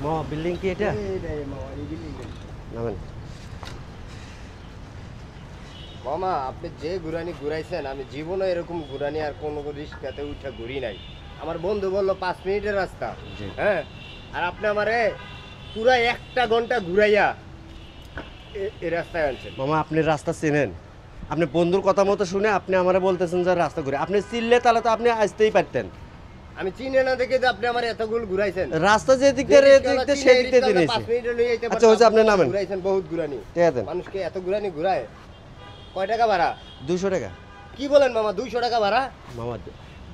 মামা বিল্ডিং কি এটা? নামেন মামা, আপনি যে ঘুরানি ঘুরাইছেন আমি জীবনে এরকম ঘুরানি আর কোনো রিস্কাতে উঠে ঘুরি নাই। আমার বন্ধু বললো 5 মিনিটের রাস্তা, হ্যাঁ, আর আপনি আমারে পুরা 1 ঘন্টা ঘুরাইয়া এই রাস্তায় আনছেন। মামা আপনি রাস্তা চেনেন? আপনি বন্ধুর কথা মতো শুনে আপনি আমারে বলতেছেন যে রাস্তা ঘুরে, আপনি চিনলে তাহলে তো আপনি আসতেই পারতেন। আমি চিনে না দেখে যে আপনি আমার এতগুলো ঘুরাইছেন। রাস্তা যে দিক দিয়ে সেই দিক দিয়ে দিয়েছি। 5 মিনিটে লই আইতে আচ্ছা হইছে, আপনি নামেন। ঘুরাইছেন বহুত ঘুরানি। ঠিক আছে, মানুষকে এত ঘুরানি ঘুরায়? কয় টাকা ভাড়া? 200 টাকা। কি বলেন মামা, 200 টাকা ভাড়া? মামা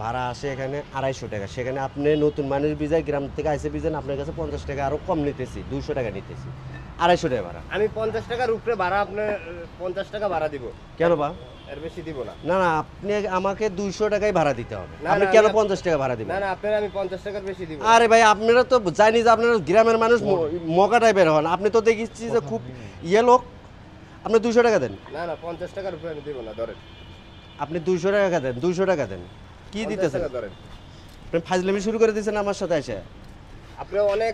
ভাড়া আসে এখানে 250 টাকা, সেখানে আপনি নতুন মানুষ বিজায় গ্রাম থেকে আইসে বিজেন, আপনার কাছে 50 টাকা আরো কম নিতেছি, 200 টাকা নিতেছি, 250 টাকা ভাড়া। আমি 50 টাকার উপরে ভাড়া, আপনার 50 টাকা ভাড়া দিব। কেন বা? এর বেশি দিব না। না না, আপনি আমাকে 200 টাকাই ভাড়া দিতে হবে। না, আপনি না, কেন না, 50 টাকা ভাড়া দিবেন? না না, আপনার আমি 50 টাকার বেশি দিব। আরে ভাই আপনারা তো জানি যে আপনারা গ্রামের মানুষ মকা টাইপের হন, আপনি তো দেখিচ্ছি যে খুব ইয়ে লোক। আপনি 200 টাকা দেন। না না, 50 টাকার উপরে আমি দিব না, ধরেন। আপনি 200 টাকা দেন, 200 টাকা দেন। কি দিতেছেন? ধরেন। আপনি ফাজলামি শুরু করে দিয়েছেন আমার সাথে এসে। আপনি অনেক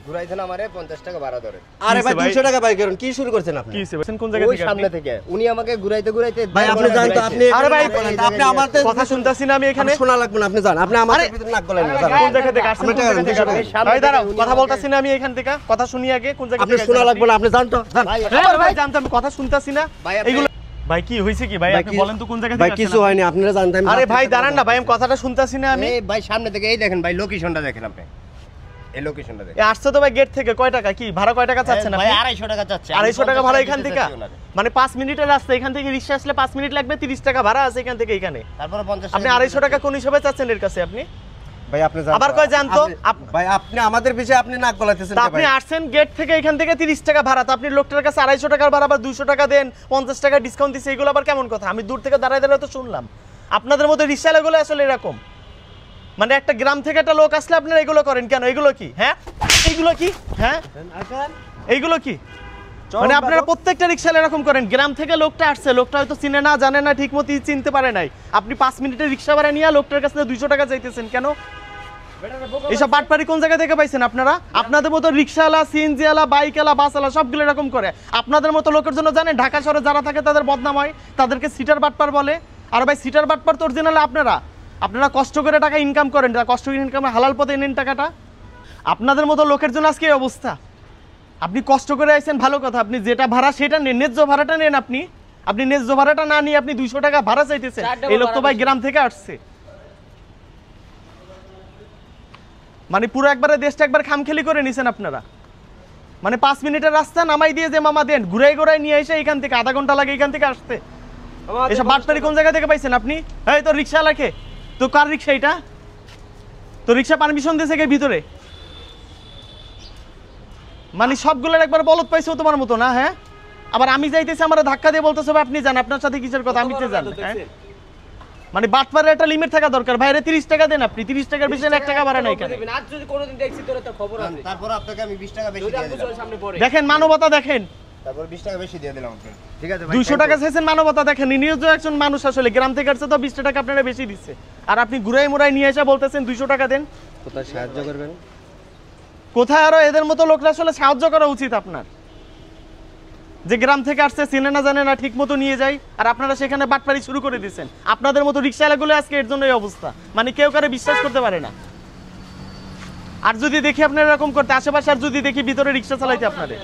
ঘুরাইছেন আমারে, 50 টাকা ভাড়া ধরেন। আরে ভাই 200 টাকা ভাই করেন, কি শুরু করছেন আপনি? কি হইছে? কোন জায়গা ওই থেকে সামনে থেকে উনি আমাকে ঘুরাইতে ঘুরাইতে ভাই আপনি জানেন তো, আপনি আরে ভাই আপনি আমাদের কথা শুনতাছি না আমি এখানে। শোনা লাগবে না, আপনি জান, আপনি আমাদের ভিতরে নাক গলায় না। কোন জায়গা থেকে আসছেন? কোন জায়গা থেকে? ভাই দাঁড়াও, কথা বলতাছি না আমি এখান থেকে। কথা শুনি আগে, কোন জায়গা আপনি থেকে? শোনা লাগবে না, আপনি জান তো। ভাই জানতাম, কথা শুনতাছি না এগুলো। ভাই কি হইছে কি ভাই, আপনি বলেন তো কোন জায়গা থেকে ভাই আসছেন? কিছু হয়নি, আপনারা জানতেন। আরে ভাই দাঁড়ান না ভাই, আমি কথাটা শুনতাছি না আমি। এই ভাই সামনে থেকে এই দেখেন ভাই, লোকেশনটা দেখেন আপনি, এই লোকেশনটা দেখেন। আসছে তো ভাই গেট থেকে। কয় টাকা কি ভাড়া, কয় টাকা চাচ্ছেন ভাই আপনি? 250 টাকা চাচ্ছে। 250 টাকা ভাড়া এখান থেকে? মানে 5 মিনিটের রাস্তা, এখান থেকে রিকশা আসলে 5 মিনিট লাগবে, 30 টাকা ভাড়া আছে এখান থেকে এখানে। তারপরে 50 আপনি 250 টাকা কোন হিসাবে চাচ্ছেন এর কাছে আপনি? ভাই আপনি জান, আবার কয় জানতো ভাই আপনি আমাদের বিষয়ে আপনি নাক গলাইতেছেন। আপনি আসছেন গেট থেকে, এখান থেকে 30 টাকা ভাড়া, তো আপনি লোকটার কাছে 250 টাকার ভাড়া বা 200 টাকা দেন, 50 টাকা ডিসকাউন্ট দিছে, এগুলো আবার কেমন কথা? আমি দূর থেকে দাঁড়ায় দাঁড়ায় তো শুনলাম। আপনাদের মতো রিকশাওয়ালাগুলো আসলে এরকম, মানে একটা গ্রাম থেকে একটা লোক আসলে আপনারা এগুলো করেন কেন? এগুলো কি? হ্যাঁ এইগুলো কি? হ্যাঁ এইগুলো কি? মানে আপনারা প্রত্যেকটা রিকশাওয়ালা এরকম করেন। গ্রাম থেকে লোকটা আসছে, লোকটা হয়তো চিনে না, জানে না, ঠিক মতো চিনতে পারে নাই, আপনি 5 মিনিটের রিকশা ভাড়া নিয়ে লোকটার কাছে 200 টাকা চাইতেছেন কেন? এইসব বাটপারি কোন জায়গা থেকে পাইছেন আপনারা? আপনাদের মতো রিকশাওয়ালা, সিএনজিওয়ালা, বাইকওয়ালা, বাসওয়ালা সবগুলো এরকম করে। আপনাদের মতো লোকের জন্য জানেন ঢাকা শহরে যারা থাকে তাদের বদনাম হয়, তাদেরকে সিটার বাটপার বলে। আর ভাই সিটার বাটপার তো অরিজিনাল আপনারা। আপনারা কষ্ট করে টাকা ইনকাম করেন, কষ্ট করে ইনকাম হালাল পথে নেন টাকাটা। আপনাদের মতো লোকের জন্য আজকে এই অবস্থা। আপনি কষ্ট করে আইছেন ভালো কথা, আপনি যেটা ভাড়া সেটা নেন, ন্যায্য ভাড়াটা নেন। আপনি ন্যায্য ভাড়াটা না নিয়ে আপনি 200 টাকা ভাড়া চাইতেছেন। এই লোক তো ভাই গ্রাম থেকে আসছে, মানে পুরো একবারে দেশটা একবার খামখেলি করে নিছেন আপনারা। মানে 5 মিনিটের রাস্তা নামাই দিয়ে যে মামা দেন, ঘুরাই ঘুরাই নিয়ে এসে এখান থেকে আধা ঘন্টা লাগে এখান থেকে আসতে। এসব বাটপারি কোন জায়গা থেকে পাইছেন আপনি? এই তো রিক্সা লাগে, তো কার রিক্সা এটা? তো রিক্সা পারমিশন দিয়েছে কে ভিতরে? মানে সবগুলোর একবার বলদ পাইছো তোমার মতো না? হ্যাঁ, আবার আমি যাইতেছি আমার ধাক্কা দিয়ে বলতেছে আপনি জান, আপনার সাথে কিসের কথা আমি তো জানি। মানে বাটপারের একটা লিমিট থাকা দরকার। ভাইরে 30 টাকা দেন, আপনি 30 টাকার বেশি 1 টাকা ভাড়া নাই এখানে। আজ যদি কোনোদিন দেখছি তোর তো খবর আছে। তারপর আপনাকে আমি 20 টাকা বেশি দিয়ে দিলাম। সামনে পড়ে দেখেন মানবতা দেখেন, তারপর 20 টাকা বেশি দিয়ে দিলাম আপনাকে। ঠিক আছে ভাই, 200 টাকা চাইছেন, মানবতা দেখেন। নিউজ একজন মানুষ আসলে গ্রাম থেকে আসছে তো 20 টাকা আপনারা বেশি দিচ্ছে, আর আপনি ঘুরাই মুরাই নিয়ে এসে বলতেছেন 200 টাকা দেন। কোথায় সাহায্য করবেন? কোথায়? আরো এদের মতো লোকরা আসলে সাহায্য করা উচিত আপনার, যে গ্রাম থেকে আসছে, চিনে না জানে না, ঠিক মতো নিয়ে যায়, আর আপনারা সেখানে বাটপারি শুরু করে দিচ্ছেন। আপনাদের মতো রিক্সাওয়ালাগুলো আজকে এর জন্য এই অবস্থা, মানে কেউ কারে বিশ্বাস করতে পারে না। আর যদি দেখি আপনারা এরকম করতে আশেপাশে, আর যদি দেখি ভিতরে রিক্সা চালাইতে আপনাদের